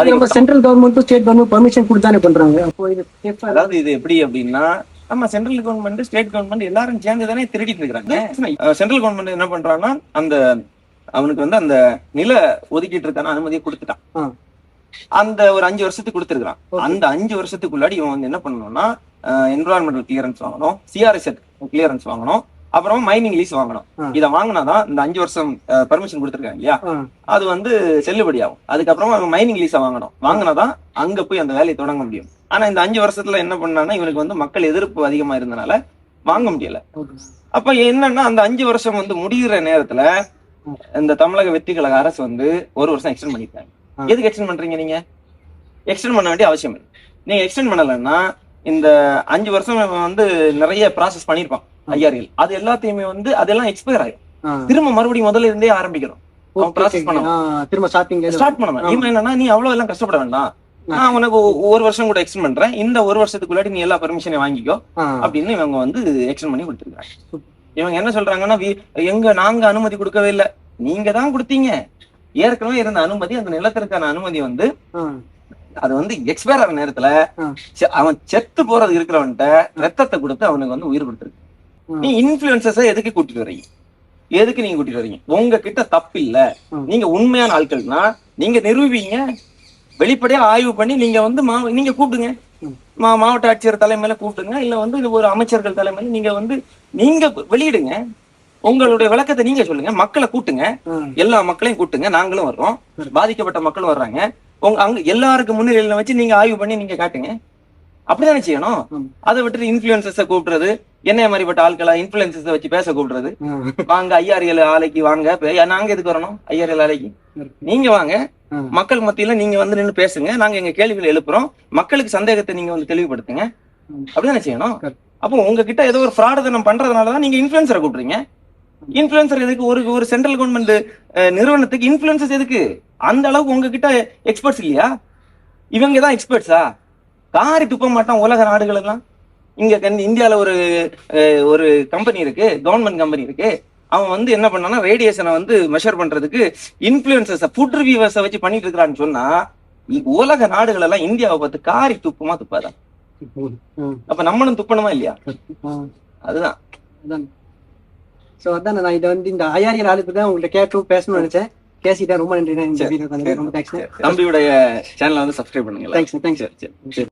நம்ம சென்ட்ரல் கவர்மெண்ட்டும் state government permission கொடுத்தானே பண்றாங்க. அப்போ இது அதாவது இது எப்படி அப்படின்னா, நம்ம சென்ட்ரல் கவர்மெண்ட் ஸ்டேட் கவர்மெண்ட் எல்லாரும் சேர்ந்து தானே திருடிட்டு இருக்காங்க. சென்ட்ரல் கவர்மெண்ட் என்ன பண்றாங்கன்னா, அந்த அவனுக்கு வந்து அந்த நில ஒதுக்கிட்டு அனுமதியை கொடுத்துட்டான். அந்த ஒரு 5 வருஷத்துக்கு கொடுத்துருக்கான். அந்த 5 வருஷத்துக்குள்ளாடி இவன் வந்து என்ன பண்ணணும்னா, என்விரான்மெண்டல் கிளியரன்ஸ் வாங்கணும், சிஆர்எஸ் கிளியரன்ஸ் வாங்கணும், அப்புறம் மைனிங் லீஸ் வாங்கணும். இதை வாங்கினாதான் இந்த 5 வருஷம் பர்மிஷன் கொடுத்துருக்காங்க இல்லையா, அது வந்து செல்லுபடி ஆகும். அதுக்கப்புறமா மைனிங் லீஸை வாங்கினாதான் அங்க போய் அந்த வேலையை தொடங்க முடியும். ஆனா இந்த 5 வருஷத்துல என்ன பண்ணான்னா, இவனுக்கு வந்து மக்கள் எதிர்ப்பு அதிகமா இருந்தனால வாங்க முடியல. அப்ப என்னன்னா, அந்த 5 வருஷம் வந்து முடிகிற நேரத்துல இந்த தமிழக வெற்றி கழக அரசு வந்து 1 வருஷம் எக்ஸ்டெண்ட் பண்ணிருக்காங்க. எதுக்கு எக்ஸ்டெண்ட் பண்றீங்க? நீங்க எக்ஸ்டெண்ட் பண்ண வேண்டிய அவசியம் இல்லை. நீங்க எக்ஸ்டெண்ட் பண்ணலன்னா, இந்த 5 வருஷம் வந்து நிறைய ப்ராசஸ் பண்ணிருப்பான் ஐஆர்எல், அது எல்லாத்தையுமே வந்து அதெல்லாம் எக்ஸ்பயர் ஆகும். திரும்ப மறுபடியும் முதல்ல இருந்தே ஆரம்பிக்கணும், ஸ்டார்ட் பண்ணணும். இவன் என்னன்னா, நீ அவ்வளவு எல்லாம் கஷ்டப்பட வேண்டாம், நான் உனக்கு 1 வருஷம் கூட எக்ஸ்டெண்ட் பண்றேன், இந்த 1 வருஷத்துக்குள்ளாடி நீ எல்லா பெர்மிஷனையும் வாங்கிக்கோ அப்படின்னு இவங்க வந்து எக்ஸ்டெண்ட் பண்ணி கொடுத்துருக்காங்க. இவங்க என்ன சொல்றாங்கன்னா, நாங்க அனுமதி கொடுக்கவே இல்லை, நீங்க தான் கொடுத்தீங்க. ஏற்கனவே இருந்த அனுமதி, அந்த நிலத்திற்கான அனுமதி வந்து அது வந்து எக்ஸ்பயர் ஆகிற நேரத்துல அவன் செத்து போறது இருக்கிறவன்ட்ட ரத்தத்தை கொடுத்து அவனுக்கு வந்து உயிர் கொடுத்துருக்கு. நீ இன்ஃபுளுசஸ எதுக்கு கூட்டிட்டு வரீங்க? எதுக்கு நீங்க கூட்டிட்டு வரீங்க? உங்ககிட்ட தப்பு இல்ல, நீங்க உண்மையான ஆட்கள்னா நீங்க நிரூபிங்க, வெளிப்படையா ஆய்வு பண்ணி நீங்க வந்து நீங்க கூப்பிடுங்க, மாவட்ட ஆட்சியர் தலைமையில கூப்பிடுங்க, இல்ல வந்து ஒரு அமைச்சர்கள் தலைமையில நீங்க வந்து நீங்க வெளியிடுங்க, உங்களுடைய விளக்கத்தை நீங்க சொல்லுங்க, மக்களை கூட்டுங்க, எல்லா மக்களையும் கூட்டுங்க, நாங்களும் வர்றோம், பாதிக்கப்பட்ட மக்களும் வர்றாங்க, அங்க எல்லாருக்கும் முன்னிலையில வச்சு நீங்க ஆய்வு பண்ணி நீங்க காட்டுங்க. அப்படிதானே செய்யணும். அதை விட்டு இன்ஃபுளுசஸ கூப்பிடுறது, என்ன மாதிரிப்பட்ட ஆட்களா இன்ஃபுளுசஸ வச்சு பேச கூப்பிடுறது, வாங்க ஐஆர்எல் ஆலைக்கு வாங்க, நாங்க எதுக்கு வரணும் ஐஆர்எல் ஆலைக்கு? நீங்க வாங்க, மக்கள் மத்தியில நீங்க வந்து நின்று பேசுங்க, நாங்க எங்க கேள்விகளை எழுப்புறோம், மக்களுக்கு சந்தேகத்தை நீங்க வந்து தெளிவுபடுத்துங்க. அப்படிதானே செய்யணும். அப்போ உங்ககிட்ட ஏதோ ஒரு ஃப்ராடு பண்றதுனாலதான் நீங்க இன்ஃபுளுசரை கூப்பிடுறீங்க. இன்ஃபுளுசர் எதுக்கு? ஒரு சென்ட்ரல் கவர்மெண்ட் நிறுவனத்துக்கு இன்ஃபுளுசஸ் எதுக்கு? அந்த அளவுக்கு உங்ககிட்ட எக்ஸ்பர்ட்ஸ் இல்லையா? இவங்க தான் எக்ஸ்பர்ட்ஸா? காரி துப்ப மாட்டான் உலக நாடுகள் எல்லாம். இங்க இந்தியால ஒரு கம்பெனி இருக்கு, கவர்மெண்ட் கம்பெனி இருக்கு, அவன் வந்து என்ன பண்ணானா, ரேடியேஷனை வந்து மெஷர் பண்றதுக்கு இன்ஃபுளுசஸ் ஃபுட் ரிவ்யூவர்ஸை வச்சு பண்ணிட்டு இருக்கிறான்னு சொன்னா, உலக நாடுகள் எல்லாம் இந்தியாவை பார்த்து காரி துப்புமா துப்பாதான்? அப்ப நம்மளும் துப்பணுமா இல்லையா? அதுதான். சோ அதான் நான் இதை வந்து இந்த ஐஆர்எல் ஆளுக்கு தான் உங்கள்ட்ட கேட்டும் பேசணும்னு நினைச்சேன். பேசிட்டேன். ரொம்ப நன்றி. தம்பியுடைய சேனலை வந்து சப்ஸ்கிரைப் பண்ணுங்க. தேங்க்ஸ்.